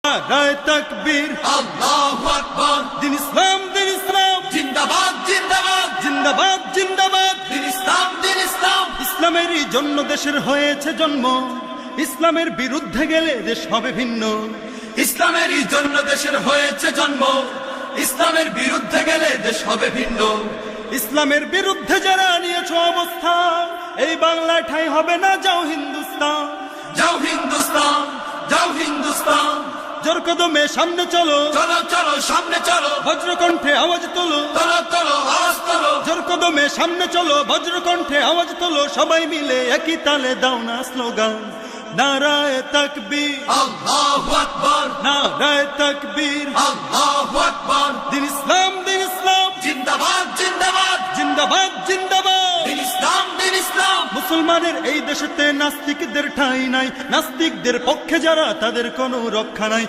নারায়ে তাকবীর, আল্লাহু আকবার, দিন ইসলাম জিন্দাবাদ জিন্দাবাদ, জিন্দাবাদ জিন্দাবাদ। দিন ইসলাম দিন ইসলাম। ইসলামেরই জন্য দেশের হয়েছে জন্ম, ইসলামের বিরুদ্ধে গেলে দেশ হবে ভিন্ন। ইসলামেরই জন্য দেশের হয়েছে জন্ম, ইসলামের বিরুদ্ধে গেলে দেশ হবে ভিন্ন। ইসলামের বিরুদ্ধে যারা নিয়েছ অবস্থান, এই বাংলায় ঠাঁই হবে না, যাও হিন্দুস্তান। যাও হিন্দুস্তান, যাও হিন্দুস্তান। জোর কদমে সামনে চলো, চলো চলো সামনে চলো, বজ্রকণ্ঠে আওয়াজ তোলো। চলো চলো আওয়াজ তোলো। জোর কদমে সামনে চলো, বজ্রকণ্ঠে আওয়াজ তোলো। সবাই মিলে একই তালে দাও না স্লোগান, নারায়ে তাকবীর, আল্লাহু আকবার, নারায়ে তাকবীর। আল্লাহু আকবার, দিন ইসলাম জিন্দাবাদ জিন্দাবাদ, জিন্দাবাদ জিন্দাবাদ। দিন ইসলাম দিন ইসলাম। মুসলমানের এই দেশেতে নাস্তিকদের ঠাঁই নাই, নাস্তিকদের পক্ষে যারা তাদের কোনো রক্ষা নাই।